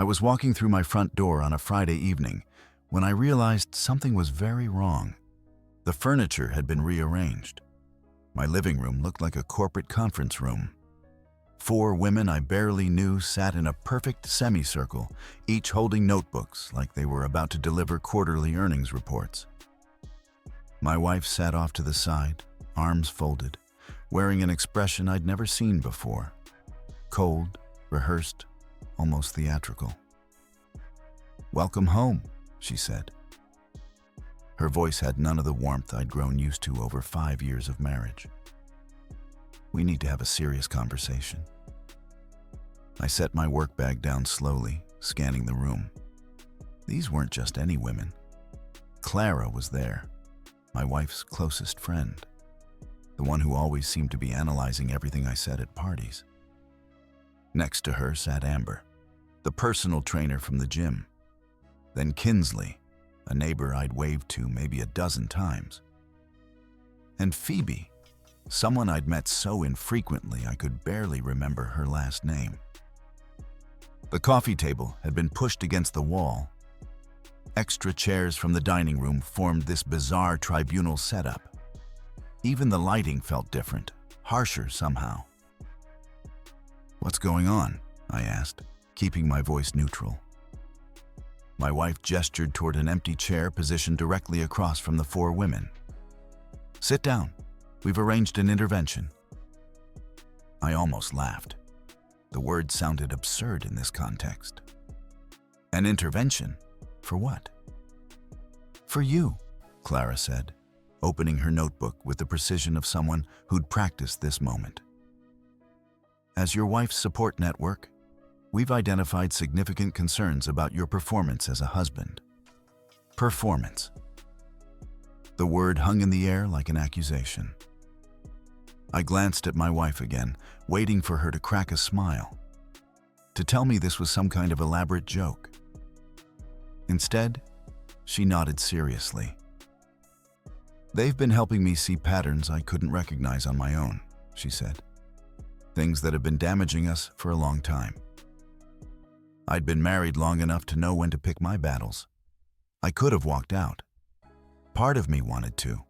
I was walking through my front door on a Friday evening when I realized something was very wrong. The furniture had been rearranged. My living room looked like a corporate conference room. 4 women I barely knew sat in a perfect semicircle, each holding notebooks like they were about to deliver quarterly earnings reports. My wife sat off to the side, arms folded, wearing an expression I'd never seen before. Cold, rehearsed, almost theatrical. "Welcome home," she said. Her voice had none of the warmth I'd grown used to over 5 years of marriage. "We need to have a serious conversation." I set my work bag down slowly, scanning the room. These weren't just any women. Clara was there, my wife's closest friend, the one who always seemed to be analyzing everything I said at parties. Next to her sat Amber, the personal trainer from the gym. Then Kinsley, a neighbor I'd waved to maybe a dozen times. And Phoebe, someone I'd met so infrequently I could barely remember her last name. The coffee table had been pushed against the wall. Extra chairs from the dining room formed this bizarre tribunal setup. Even the lighting felt different, harsher somehow. "What's going on?" I asked, keeping my voice neutral. My wife gestured toward an empty chair positioned directly across from the 4 women. "Sit down. We've arranged an intervention." I almost laughed. The word sounded absurd in this context. An intervention? For what? "For you," Clara said, opening her notebook with the precision of someone who'd practiced this moment. "As your wife's support network, we've identified significant concerns about your performance as a husband." Performance. The word hung in the air like an accusation. I glanced at my wife again, waiting for her to crack a smile, to tell me this was some kind of elaborate joke. Instead, she nodded seriously. "They've been helping me see patterns I couldn't recognize on my own," she said. "Things that have been damaging us for a long time. I'd been married long enough to know when to pick my battles. I could have walked out. Part of me wanted to.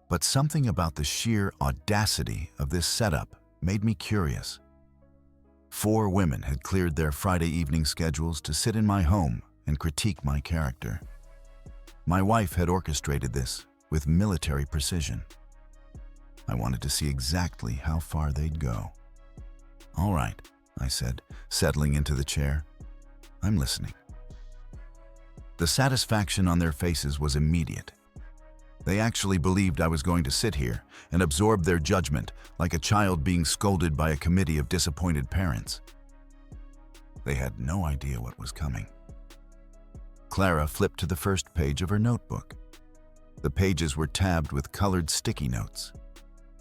But something about the sheer audacity of this setup made me curious. 4 women had cleared their Friday evening schedules to sit in my home and critique my character. My wife had orchestrated this with military precision. I wanted to see exactly how far they'd go. "All right," I said, settling into the chair. "I'm listening." The satisfaction on their faces was immediate. They actually believed I was going to sit here and absorb their judgment like a child being scolded by a committee of disappointed parents. They had no idea what was coming. Clara flipped to the first page of her notebook. The pages were tabbed with colored sticky notes.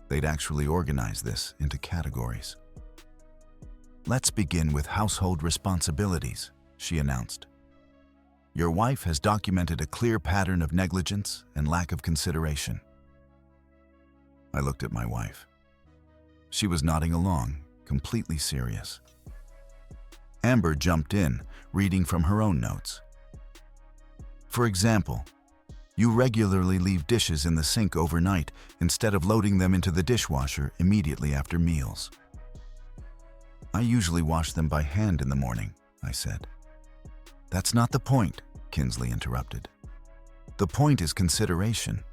They'd actually organized this into categories. "Let's begin with household responsibilities," she announced. "Your wife has documented a clear pattern of negligence and lack of consideration." I looked at my wife. She was nodding along, completely serious. Amber jumped in, reading from her own notes. "For example, you regularly leave dishes in the sink overnight instead of loading them into the dishwasher immediately after meals." "I usually wash them by hand in the morning," I said. "That's not the point," Kinsley interrupted. "The point is consideration.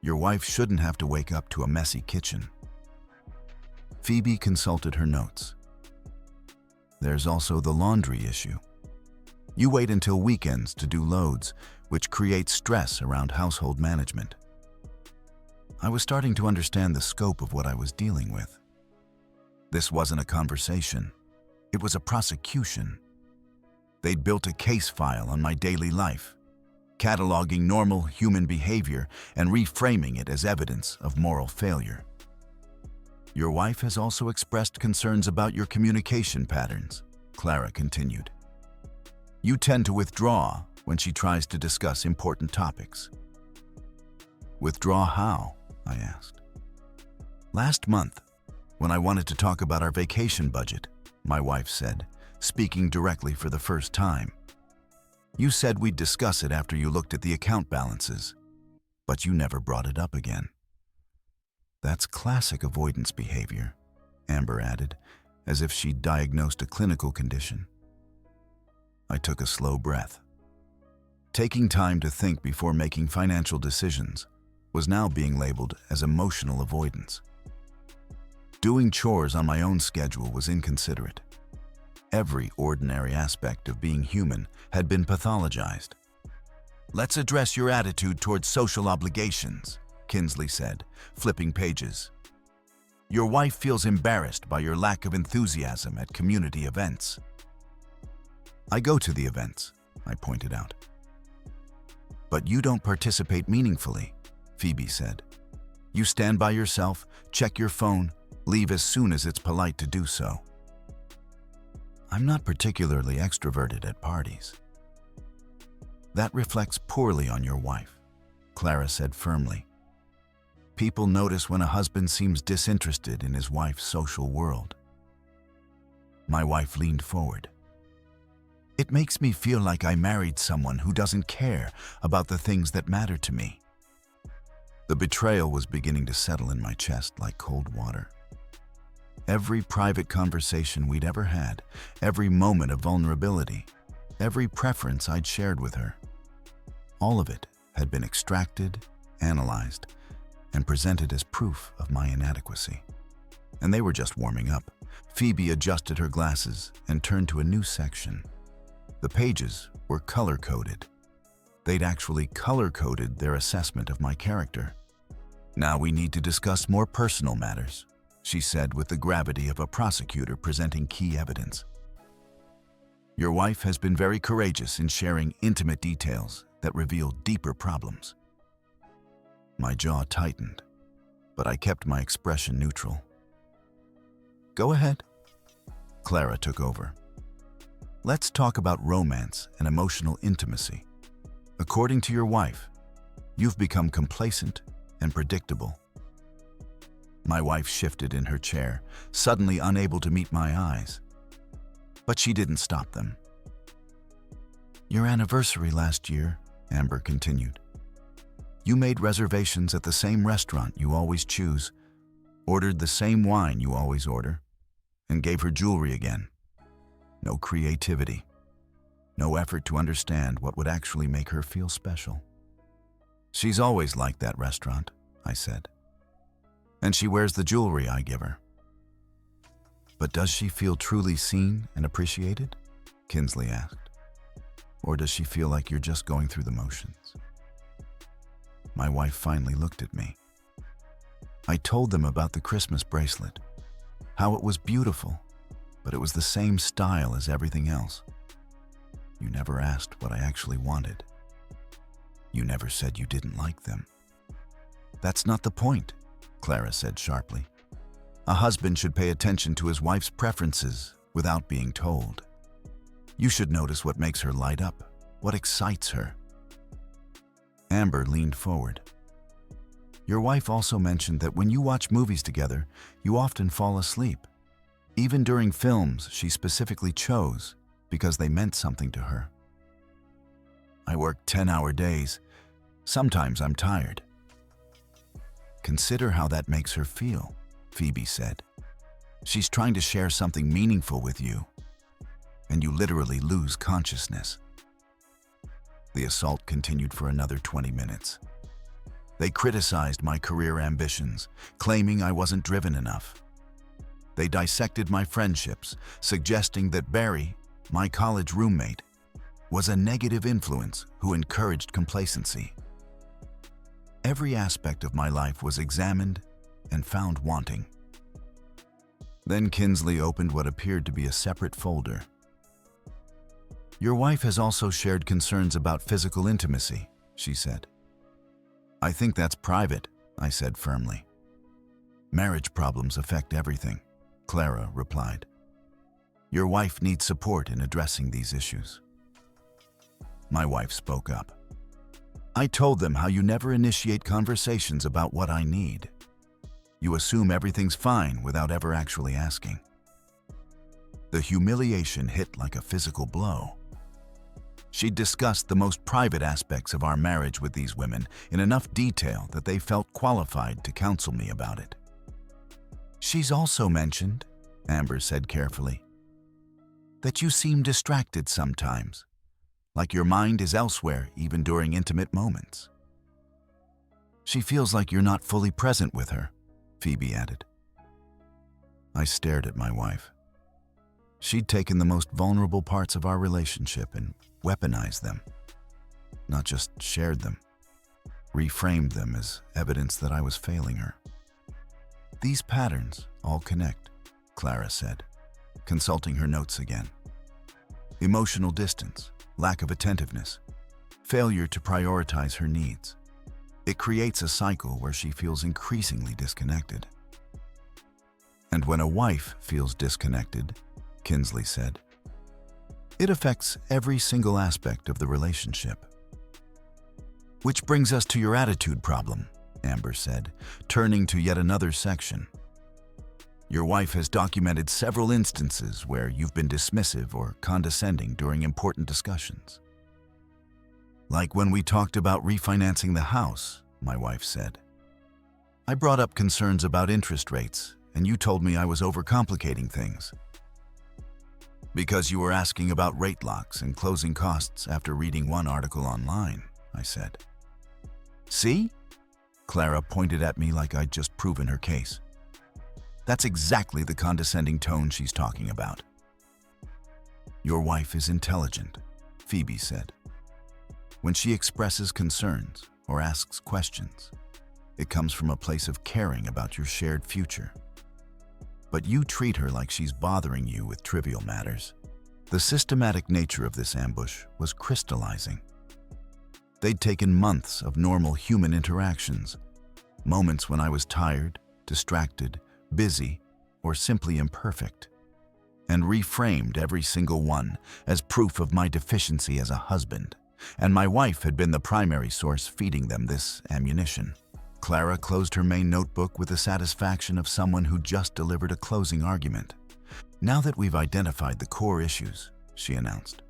Your wife shouldn't have to wake up to a messy kitchen." Phoebe consulted her notes. "There's also the laundry issue. You wait until weekends to do loads, which creates stress around household management." I was starting to understand the scope of what I was dealing with. This wasn't a conversation. It was a prosecution. They'd built a case file on my daily life, cataloging normal human behavior and reframing it as evidence of moral failure. "Your wife has also expressed concerns about your communication patterns," Clara continued. "You tend to withdraw when she tries to discuss important topics." "Withdraw how?" I asked. "Last month, when I wanted to talk about our vacation budget," my wife said, speaking directly for the first time. You said we'd discuss it after you looked at the account balances, but you never brought it up again. That's classic avoidance behavior, Amber added, as if she'd diagnosed a clinical condition. I took a slow breath. Taking time to think before making financial decisions was now being labeled as emotional avoidance. Doing chores on my own schedule was inconsiderate. Every ordinary aspect of being human had been pathologized. "Let's address your attitude towards social obligations," Kinsley said, flipping pages. "Your wife feels embarrassed by your lack of enthusiasm at community events." "I go to the events," I pointed out. "But you don't participate meaningfully," Phoebe said. "You stand by yourself, check your phone, leave as soon as it's polite to do so." "I'm not particularly extroverted at parties." "That reflects poorly on your wife," Clara said firmly. "People notice when a husband seems disinterested in his wife's social world." My wife leaned forward. "It makes me feel like I married someone who doesn't care about the things that matter to me." The betrayal was beginning to settle in my chest like cold water. Every private conversation we'd ever had, every moment of vulnerability, every preference I'd shared with her, all of it had been extracted, analyzed, and presented as proof of my inadequacy. And they were just warming up. Phoebe adjusted her glasses and turned to a new section. The pages were color-coded. They'd actually color-coded their assessment of my character. "Now we need to discuss more personal matters," she said with the gravity of a prosecutor presenting key evidence. "Your wife has been very courageous in sharing intimate details that reveal deeper problems." My jaw tightened, but I kept my expression neutral. "Go ahead." Clara took over. "Let's talk about romance and emotional intimacy. According to your wife, you've become complacent and predictable." My wife shifted in her chair, suddenly unable to meet my eyes. But she didn't stop them. "Your anniversary last year," Amber continued. "You made reservations at the same restaurant you always choose, ordered the same wine you always order, and gave her jewelry again. No creativity. No effort to understand what would actually make her feel special." "She's always liked that restaurant," I said. "And she wears the jewelry I give her." "But does she feel truly seen and appreciated?" Kinsley asked. "Or does she feel like you're just going through the motions?" My wife finally looked at me. I told them about the Christmas bracelet, how it was beautiful, but it was the same style as everything else. "You never asked what I actually wanted. You never said you didn't like them." "That's not the point," Clara said sharply. "A husband should pay attention to his wife's preferences without being told. You should notice what makes her light up, what excites her." Amber leaned forward. "Your wife also mentioned that when you watch movies together, you often fall asleep. Even during films she specifically chose because they meant something to her." "I work 10-hour days. Sometimes I'm tired." "Consider how that makes her feel," Phoebe said. "She's trying to share something meaningful with you, and you literally lose consciousness." The assault continued for another 20 minutes. They criticized my career ambitions, claiming I wasn't driven enough. They dissected my friendships, suggesting that Barry, my college roommate, was a negative influence who encouraged complacency. Every aspect of my life was examined and found wanting. Then Kinsley opened what appeared to be a separate folder. "Your wife has also shared concerns about physical intimacy," she said. "I think that's private," I said firmly. "Marriage problems affect everything," Clara replied. "Your wife needs support in addressing these issues." My wife spoke up. "I told them how you never initiate conversations about what I need. You assume everything's fine without ever actually asking." The humiliation hit like a physical blow. She'd discussed the most private aspects of our marriage with these women in enough detail that they felt qualified to counsel me about it. "She's also mentioned," Amber said carefully, "that you seem distracted sometimes, like your mind is elsewhere even during intimate moments." "She feels like you're not fully present with her," Phoebe added. I stared at my wife. She'd taken the most vulnerable parts of our relationship and weaponized them, not just shared them, reframed them as evidence that I was failing her. "These patterns all connect," Clara said, consulting her notes again. "Emotional distance, lack of attentiveness, failure to prioritize her needs. It creates a cycle where she feels increasingly disconnected." "And when a wife feels disconnected," Kinsley said, "it affects every single aspect of the relationship." "Which brings us to your attitude problem," Amber said, turning to yet another section. "Your wife has documented several instances where you've been dismissive or condescending during important discussions. Like when we talked about refinancing the house," my wife said. "I brought up concerns about interest rates, and you told me I was overcomplicating things. Because you were asking about rate locks and closing costs after reading one article online," I said. "See?" Clara pointed at me like I'd just proven her case. "That's exactly the condescending tone she's talking about." "Your wife is intelligent," Phoebe said. "When she expresses concerns or asks questions, it comes from a place of caring about your shared future. But you treat her like she's bothering you with trivial matters." The systematic nature of this ambush was crystallizing. They'd taken months of normal human interactions, moments when I was tired, distracted, busy, or simply imperfect, and reframed every single one as proof of my deficiency as a husband, and my wife had been the primary source feeding them this ammunition. Clara closed her main notebook with the satisfaction of someone who just delivered a closing argument. "Now that we've identified the core issues," she announced,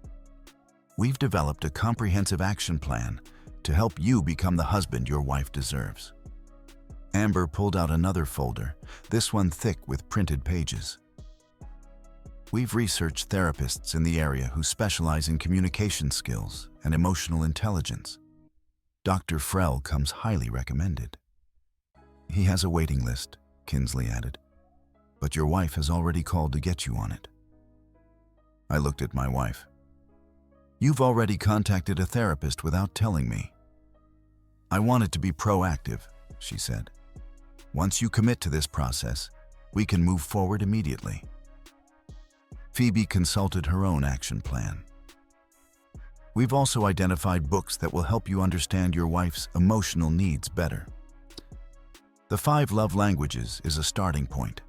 "we've developed a comprehensive action plan to help you become the husband your wife deserves." Amber pulled out another folder, this one thick with printed pages. "We've researched therapists in the area who specialize in communication skills and emotional intelligence. Dr. Frell comes highly recommended. He has a waiting list," Kinsley added, "but your wife has already called to get you on it." I looked at my wife. "You've already contacted a therapist without telling me." "I wanted to be proactive," she said. "Once you commit to this process, we can move forward immediately." Phoebe consulted her own action plan. "We've also identified books that will help you understand your wife's emotional needs better. The 5 Love Languages is a starting point.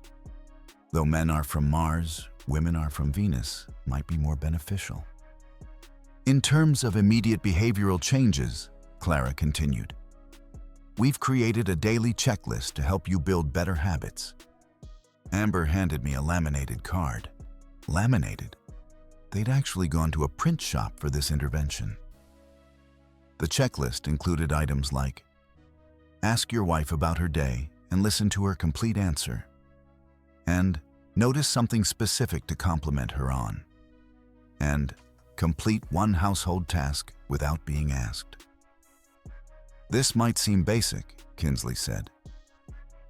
Though men are from Mars, women are from Venus, might be more beneficial." "In terms of immediate behavioral changes," Clara continued, "we've created a daily checklist to help you build better habits." Amber handed me a laminated card. Laminated? They'd actually gone to a print shop for this intervention. The checklist included items like, "Ask your wife about her day and listen to her complete answer," and "Notice something specific to compliment her on," and "Complete one household task without being asked." "This might seem basic," Kinsley said,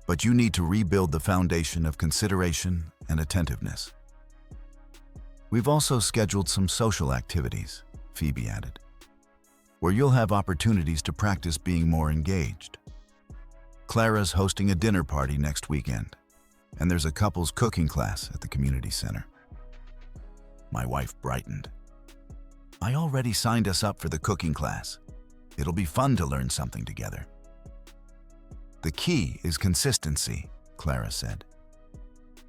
"but you need to rebuild the foundation of consideration and attentiveness." "We've also scheduled some social activities," Phoebe added, "where you'll have opportunities to practice being more engaged. Clara's hosting a dinner party next weekend, and there's a couples cooking class at the community center." My wife brightened. "I already signed us up for the cooking class. It'll be fun to learn something together." "The key is consistency," Clara said.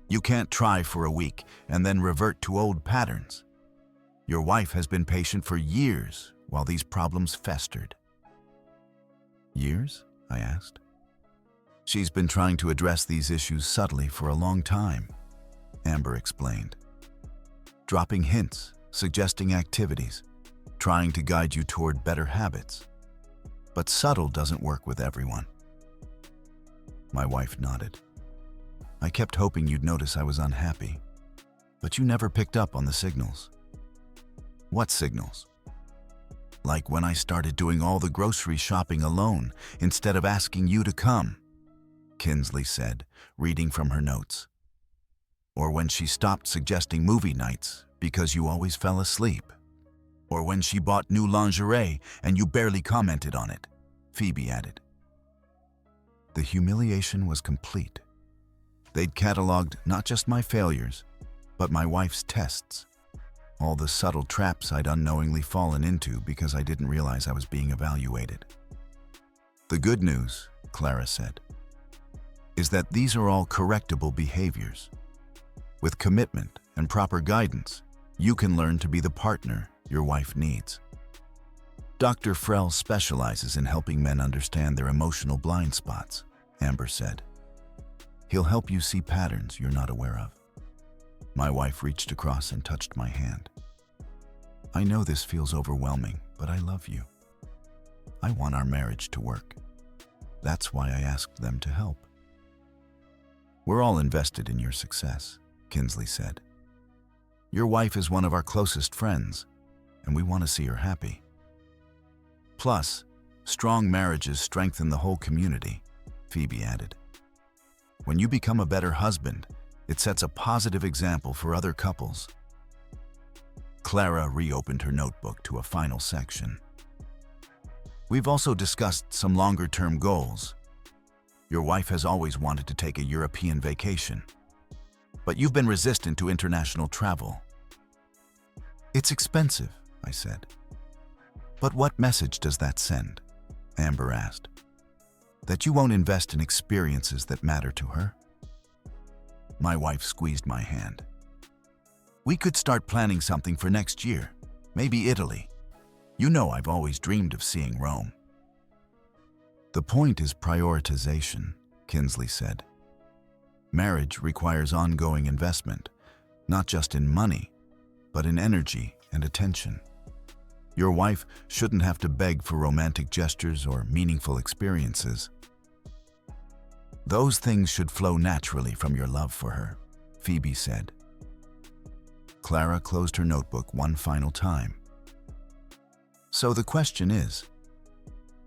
"You can't try for a week and then revert to old patterns. Your wife has been patient for years while these problems festered." "Years?" I asked. "She's been trying to address these issues subtly for a long time," Amber explained. dropping hints, suggesting activities, trying to guide you toward better habits. But subtle doesn't work with everyone. My wife nodded. I kept hoping you'd notice I was unhappy, but you never picked up on the signals. What signals? Like when I started doing all the grocery shopping alone instead of asking you to come, Kinsley said, reading from her notes. Or when she stopped suggesting movie nights because you always fell asleep. Or when she bought new lingerie and you barely commented on it, Phoebe added. The humiliation was complete. They'd cataloged not just my failures, but my wife's tests. All the subtle traps I'd unknowingly fallen into because I didn't realize I was being evaluated. The good news, Clara said, is that these are all correctable behaviors. With commitment and proper guidance, you can learn to be the partner your wife needs. Dr. Frell specializes in helping men understand their emotional blind spots, Amber said. He'll help you see patterns you're not aware of. My wife reached across and touched my hand. I know this feels overwhelming, but I love you. I want our marriage to work. That's why I asked them to help. We're all invested in your success, Kinsley said. Your wife is one of our closest friends, and we want to see her happy. Plus, strong marriages strengthen the whole community, Phoebe added. When you become a better husband, it sets a positive example for other couples. Clara reopened her notebook to a final section. We've also discussed some longer-term goals. Your wife has always wanted to take a European vacation, but you've been resistant to international travel. It's expensive, I said. But what message does that send? Amber asked. That you won't invest in experiences that matter to her? My wife squeezed my hand. We could start planning something for next year, maybe Italy. You know I've always dreamed of seeing Rome. The point is prioritization, Kinsley said. Marriage requires ongoing investment, not just in money, but in energy and attention. Your wife shouldn't have to beg for romantic gestures or meaningful experiences. Those things should flow naturally from your love for her, Phoebe said. Clara closed her notebook one final time. So the question is,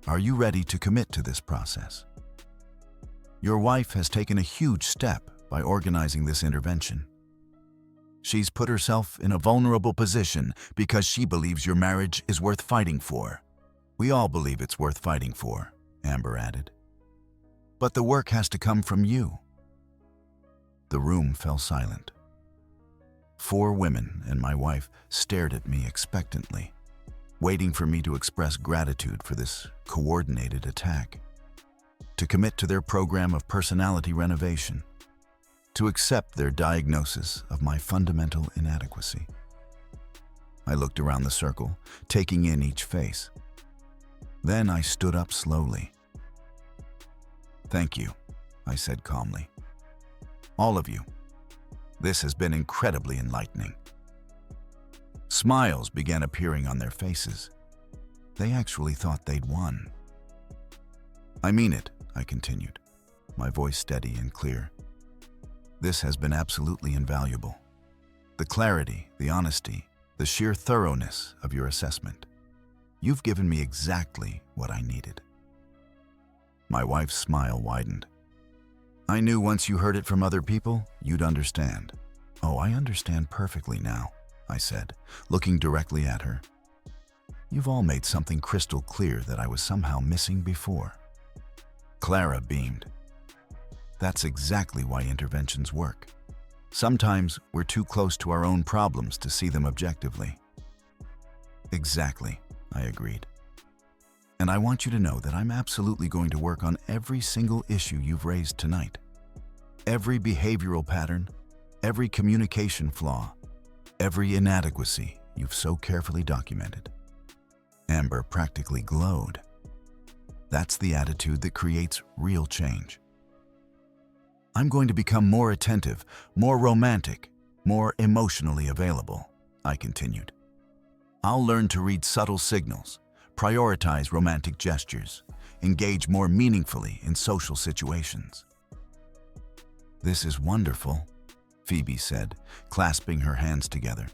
are you ready to commit to this process? Your wife has taken a huge step by organizing this intervention. She's put herself in a vulnerable position because she believes your marriage is worth fighting for. We all believe it's worth fighting for, Amber added. But the work has to come from you. The room fell silent. 4 women and my wife stared at me expectantly, waiting for me to express gratitude for this coordinated attack, to commit to their program of personality renovation, to accept their diagnosis of my fundamental inadequacy. I looked around the circle, taking in each face. Then I stood up slowly. Thank you, I said calmly. All of you. This has been incredibly enlightening. Smiles began appearing on their faces. They actually thought they'd won. I mean it, I continued, my voice steady and clear. This has been absolutely invaluable. The clarity, the honesty, the sheer thoroughness of your assessment. You've given me exactly what I needed. My wife's smile widened. I knew once you heard it from other people, you'd understand. Oh, I understand perfectly now, I said, looking directly at her. You've all made something crystal clear that I was somehow missing before. Clara beamed. That's exactly why interventions work. Sometimes we're too close to our own problems to see them objectively. Exactly, I agreed. And I want you to know that I'm absolutely going to work on every single issue you've raised tonight. Every behavioral pattern, every communication flaw, every inadequacy you've so carefully documented. Amber practically glowed. That's the attitude that creates real change. I'm going to become more attentive, more romantic, more emotionally available. I continued. I'll learn to read subtle signals, prioritize romantic gestures, engage more meaningfully in social situations. This is wonderful, Phoebe said, clasping her hands together.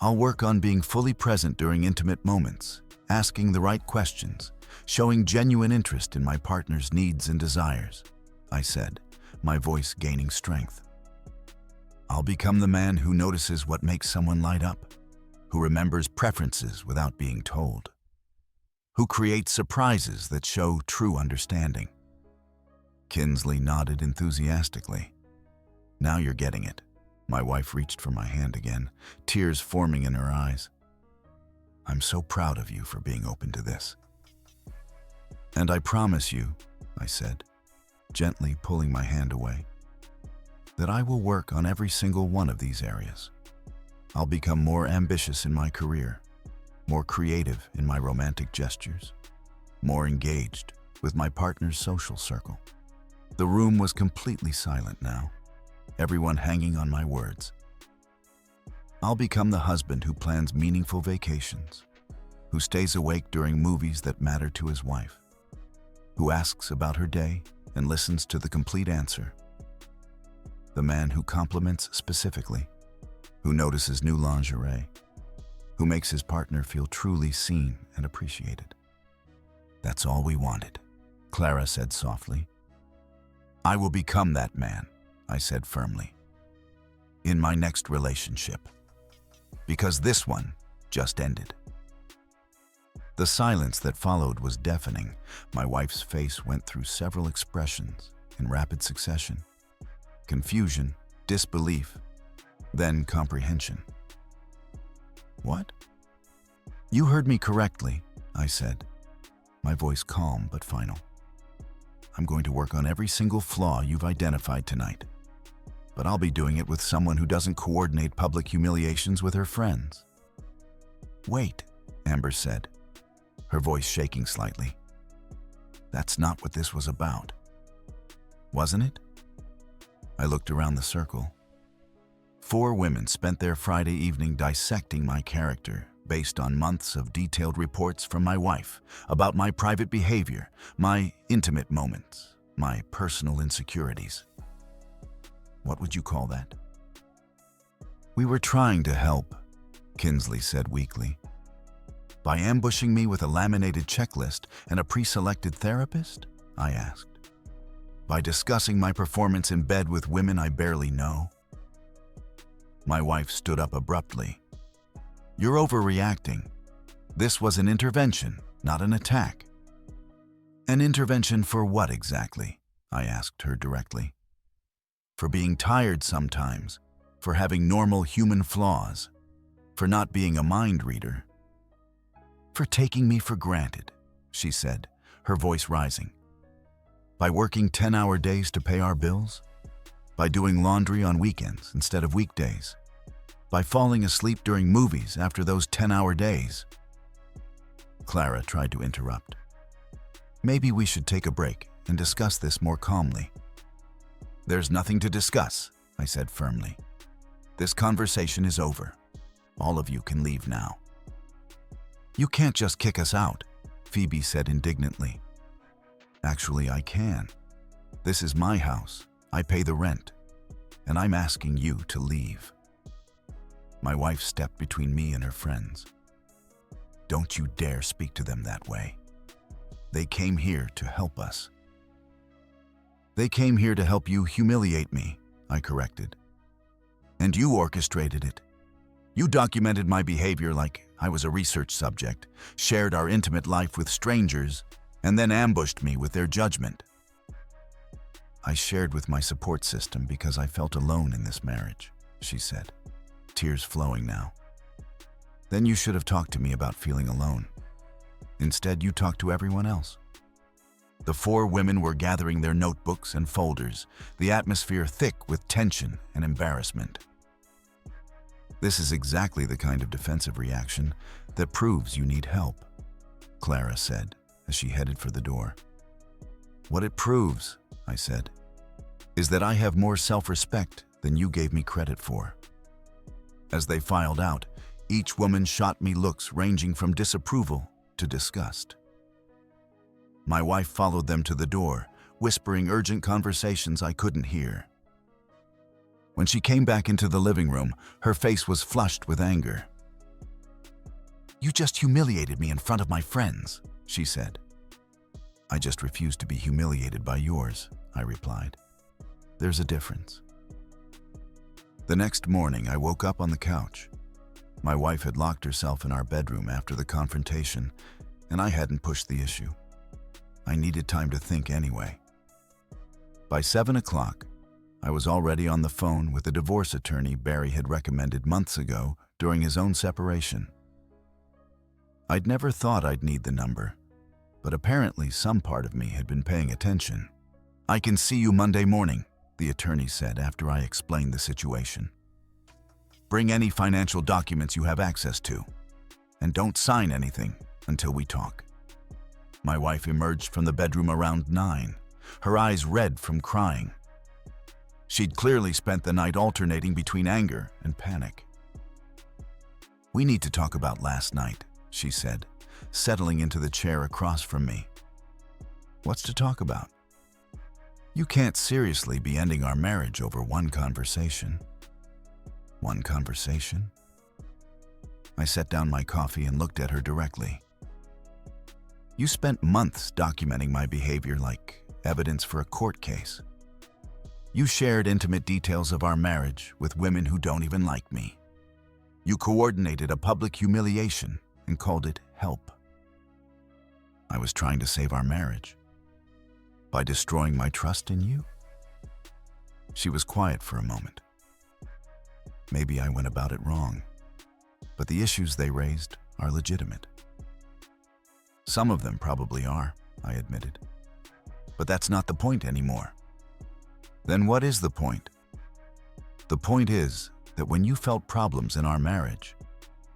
I'll work on being fully present during intimate moments, asking the right questions, showing genuine interest in my partner's needs and desires, I said, my voice gaining strength. I'll become the man who notices what makes someone light up, who remembers preferences without being told, who creates surprises that show true understanding. Kinsley nodded enthusiastically. Now you're getting it. My wife reached for my hand again, tears forming in her eyes. I'm so proud of you for being open to this. And I promise you, I said, gently pulling my hand away, that I will work on every single one of these areas. I'll become more ambitious in my career, more creative in my romantic gestures, more engaged with my partner's social circle. The room was completely silent now, everyone hanging on my words. I'll become the husband who plans meaningful vacations, who stays awake during movies that matter to his wife, who asks about her day and listens to the complete answer. The man who compliments specifically, who notices new lingerie, who makes his partner feel truly seen and appreciated. That's all we wanted, Clara said softly. I will become that man, I said firmly, in my next relationship, because this one just ended. The silence that followed was deafening. My wife's face went through several expressions in rapid succession. Confusion, disbelief, then comprehension. What? You heard me correctly, I said, my voice calm but final. I'm going to work on every single flaw you've identified tonight, but I'll be doing it with someone who doesn't coordinate public humiliations with her friends. Wait, Amber said, her voice shaking slightly. That's not what this was about. Wasn't it? I looked around the circle. 4 women spent their Friday evening dissecting my character based on months of detailed reports from my wife about my private behavior, my intimate moments, my personal insecurities. What would you call that? We were trying to help, Kinsley said weakly. By ambushing me with a laminated checklist and a pre-selected therapist? I asked. By discussing my performance in bed with women I barely know? My wife stood up abruptly. You're overreacting. This was an intervention, not an attack. An intervention for what exactly? I asked her directly. For being tired sometimes, for having normal human flaws, for not being a mind reader. For taking me for granted, she said, her voice rising. By working 10-hour days to pay our bills? By doing laundry on weekends instead of weekdays? By falling asleep during movies after those 10-hour days? Clara tried to interrupt. Maybe we should take a break and discuss this more calmly. There's nothing to discuss, I said firmly. This conversation is over. All of you can leave now. You can't just kick us out, Phoebe said indignantly. Actually, I can. This is my house. I pay the rent. And I'm asking you to leave. My wife stepped between me and her friends. Don't you dare speak to them that way. They came here to help us. They came here to help you humiliate me, I corrected. And you orchestrated it. You documented my behavior like I was a research subject, shared our intimate life with strangers, and then ambushed me with their judgment. I shared with my support system because I felt alone in this marriage, she said, tears flowing now. Then you should have talked to me about feeling alone. Instead, you talked to everyone else. The 4 women were gathering their notebooks and folders, the atmosphere thick with tension and embarrassment. This is exactly the kind of defensive reaction that proves you need help, Clara said as she headed for the door. What it proves, I said, is that I have more self-respect than you gave me credit for. As they filed out, each woman shot me looks ranging from disapproval to disgust. My wife followed them to the door, whispering urgent conversations I couldn't hear. When she came back into the living room, her face was flushed with anger. "You just humiliated me in front of my friends," she said. "I just refuse to be humiliated by yours," I replied. "There's a difference." The next morning, I woke up on the couch. My wife had locked herself in our bedroom after the confrontation, and I hadn't pushed the issue. I needed time to think anyway. By 7 o'clock, I was already on the phone with the divorce attorney Barry had recommended months ago during his own separation. I'd never thought I'd need the number, but apparently some part of me had been paying attention. "I can see you Monday morning," the attorney said after I explained the situation. "Bring any financial documents you have access to, and don't sign anything until we talk." My wife emerged from the bedroom around 9, her eyes red from crying. She'd clearly spent the night alternating between anger and panic. "We need to talk about last night," she said, settling into the chair across from me. "What's to talk about? You can't seriously be ending our marriage over one conversation." "One conversation?" I set down my coffee and looked at her directly. "You spent months documenting my behavior like evidence for a court case. You shared intimate details of our marriage with women who don't even like me. You coordinated a public humiliation and called it help. I was trying to save our marriage by destroying my trust in you." She was quiet for a moment. "Maybe I went about it wrong, but the issues they raised are legitimate." "Some of them probably are," I admitted. "But that's not the point anymore." "Then what is the point?" "The point is that when you felt problems in our marriage,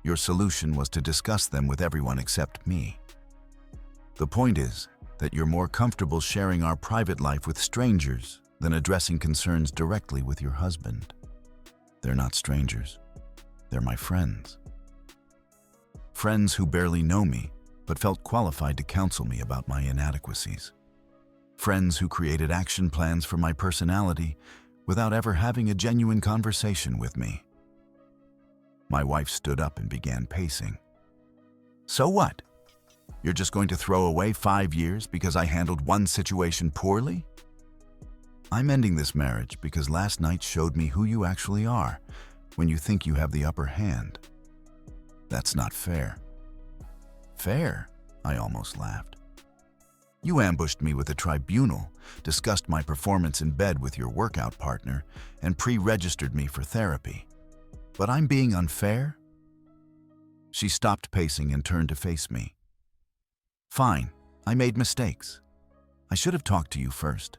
your solution was to discuss them with everyone except me. The point is that you're more comfortable sharing our private life with strangers than addressing concerns directly with your husband." "They're not strangers. They're my friends. Friends who barely know me, but felt qualified to counsel me about my inadequacies. Friends who created action plans for my personality without ever having a genuine conversation with me." My wife stood up and began pacing. "So what? You're just going to throw away 5 years because I handled one situation poorly? I'm ending this marriage because last night showed me who you actually are when you think you have the upper hand. That's not fair." "Fair?" I almost laughed. "You ambushed me with a tribunal, discussed my performance in bed with your workout partner, and pre-registered me for therapy. But I'm being unfair?" She stopped pacing and turned to face me. "Fine, I made mistakes. I should have talked to you first.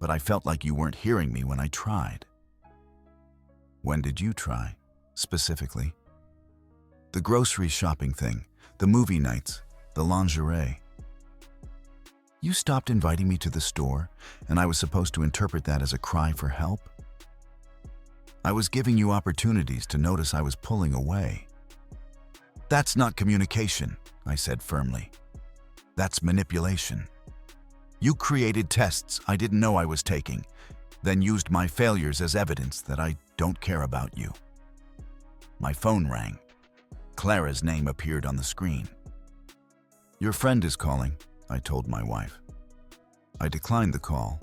But I felt like you weren't hearing me when I tried." "When did you try, specifically?" "The grocery shopping thing, the movie nights, the lingerie. You stopped inviting me to the store, and I was supposed to interpret that as a cry for help? I was giving you opportunities to notice I was pulling away." "That's not communication," I said firmly. "That's manipulation. You created tests I didn't know I was taking, then used my failures as evidence that I don't care about you." My phone rang. Clara's name appeared on the screen. "Your friend is calling," I told my wife. I declined the call.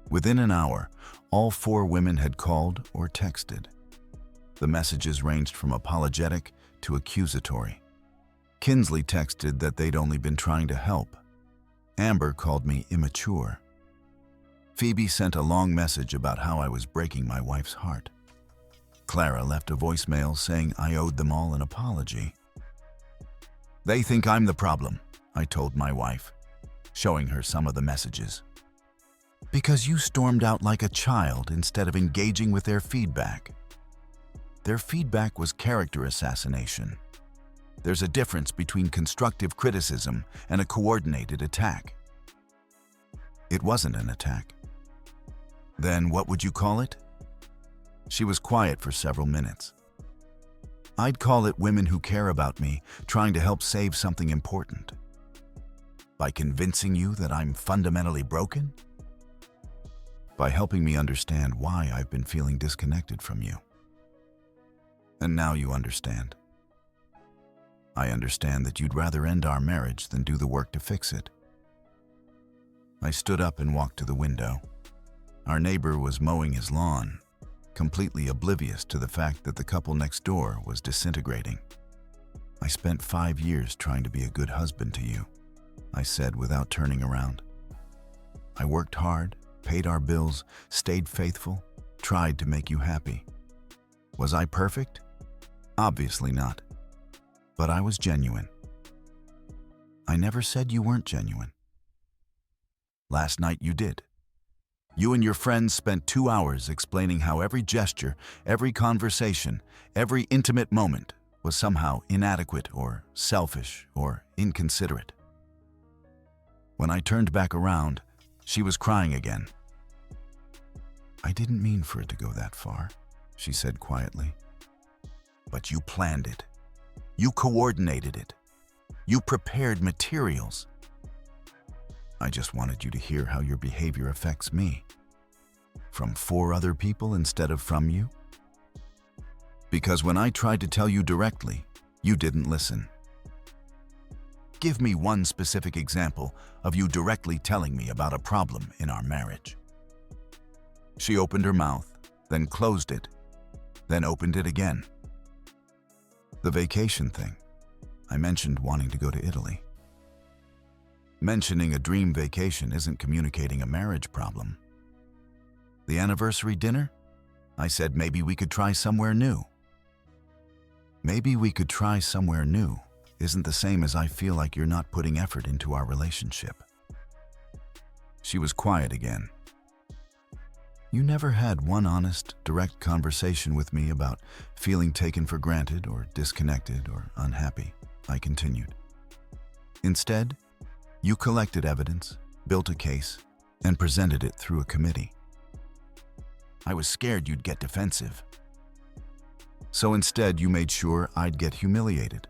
Within an hour, all 4 women had called or texted. The messages ranged from apologetic to accusatory. Kinsley texted that they'd only been trying to help. Amber called me immature. Phoebe sent a long message about how I was breaking my wife's heart. Clara left a voicemail saying I owed them all an apology. "They think I'm the problem," I told my wife, showing her some of the messages. "Because you stormed out like a child instead of engaging with their feedback. Their feedback was character assassination. There's a difference between constructive criticism and a coordinated attack." "It wasn't an attack." "Then what would you call it?" She was quiet for several minutes. I'd call it women who care about me, trying to help save something important. By convincing you that I'm fundamentally broken? By helping me understand why I've been feeling disconnected from you. And now you understand. I understand that you'd rather end our marriage than do the work to fix it. I stood up and walked to the window. Our neighbor was mowing his lawn, completely oblivious to the fact that the couple next door was disintegrating. I spent 5 years trying to be a good husband to you, I said without turning around. I worked hard, paid our bills, stayed faithful, tried to make you happy. Was I perfect? Obviously not. But I was genuine. I never said you weren't genuine. Last night you did. You and your friends spent 2 hours explaining how every gesture, every conversation, every intimate moment was somehow inadequate or selfish or inconsiderate. When I turned back around, she was crying again. I didn't mean for it to go that far, she said quietly. But you planned it. You coordinated it. You prepared materials. I just wanted you to hear how your behavior affects me. From 4 other people instead of from you? Because when I tried to tell you directly, you didn't listen. Give me one specific example of you directly telling me about a problem in our marriage. She opened her mouth, then closed it, then opened it again. The vacation thing. I mentioned wanting to go to Italy. Mentioning a dream vacation isn't communicating a marriage problem. The anniversary dinner? I said maybe we could try somewhere new. Maybe we could try somewhere new isn't the same as I feel like you're not putting effort into our relationship. She was quiet again. You never had one honest, direct conversation with me about feeling taken for granted or disconnected or unhappy, I continued. Instead, you collected evidence, built a case, and presented it through a committee. I was scared you'd get defensive. So instead, you made sure I'd get humiliated.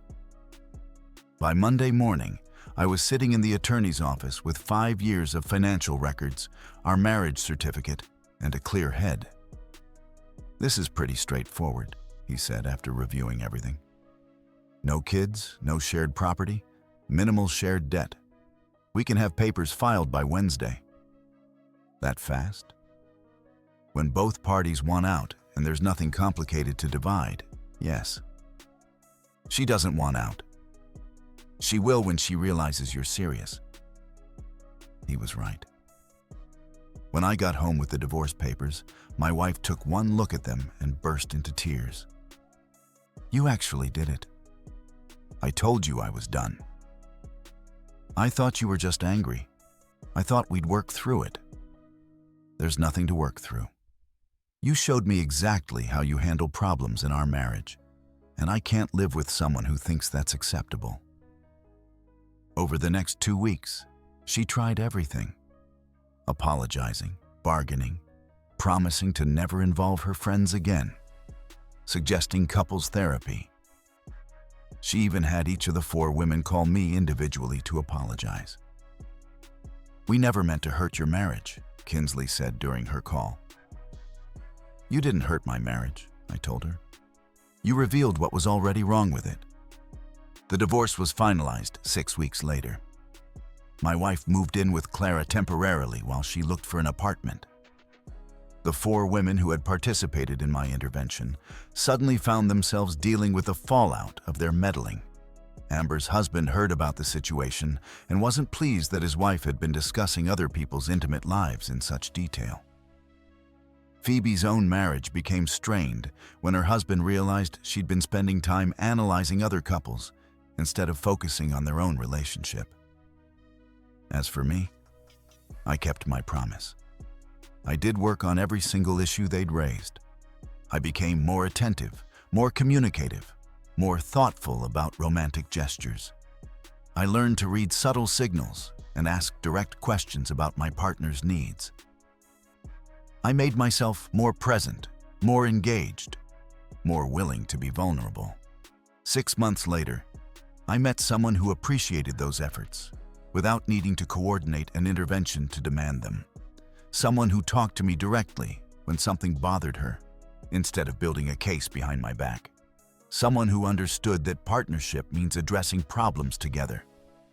By Monday morning, I was sitting in the attorney's office with 5 years of financial records, our marriage certificate, and a clear head. This is pretty straightforward, he said after reviewing everything. No kids, no shared property, minimal shared debt. We can have papers filed by Wednesday. That fast? When both parties want out and there's nothing complicated to divide, yes. She doesn't want out. She will when she realizes you're serious. He was right. When I got home with the divorce papers, my wife took one look at them and burst into tears. You actually did it. I told you I was done. I thought you were just angry. I thought we'd work through it. There's nothing to work through. You showed me exactly how you handle problems in our marriage, and I can't live with someone who thinks that's acceptable. Over the next 2 weeks, she tried everything. Apologizing, bargaining, promising to never involve her friends again, suggesting couples therapy. She even had each of the 4 women call me individually to apologize. We never meant to hurt your marriage, Kinsley said during her call. You didn't hurt my marriage, I told her. You revealed what was already wrong with it. The divorce was finalized 6 weeks later. My wife moved in with Clara temporarily while she looked for an apartment. The 4 women who had participated in my intervention suddenly found themselves dealing with the fallout of their meddling. Amber's husband heard about the situation and wasn't pleased that his wife had been discussing other people's intimate lives in such detail. Phoebe's own marriage became strained when her husband realized she'd been spending time analyzing other couples instead of focusing on their own relationship. As for me, I kept my promise. I did work on every single issue they'd raised. I became more attentive, more communicative, more thoughtful about romantic gestures. I learned to read subtle signals and ask direct questions about my partner's needs. I made myself more present, more engaged, more willing to be vulnerable. 6 months later, I met someone who appreciated those efforts without needing to coordinate an intervention to demand them. Someone who talked to me directly when something bothered her, instead of building a case behind my back. Someone who understood that partnership means addressing problems together,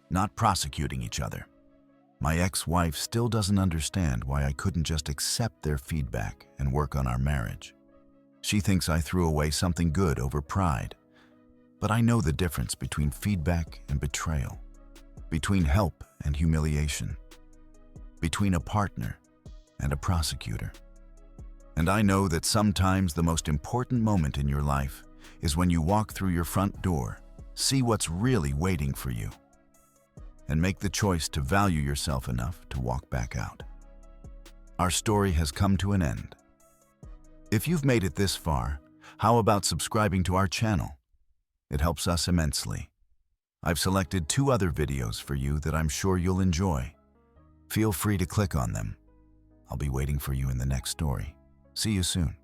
not prosecuting each other. My ex-wife still doesn't understand why I couldn't just accept their feedback and work on our marriage. She thinks I threw away something good over pride. But I know the difference between feedback and betrayal, between help and humiliation, between a partner and a prosecutor. And I know that sometimes the most important moment in your life is when you walk through your front door, see what's really waiting for you, and make the choice to value yourself enough to walk back out. Our story has come to an end. If you've made it this far, how about subscribing to our channel? It helps us immensely. I've selected 2 other videos for you that I'm sure you'll enjoy. Feel free to click on them. I'll be waiting for you in the next story. See you soon.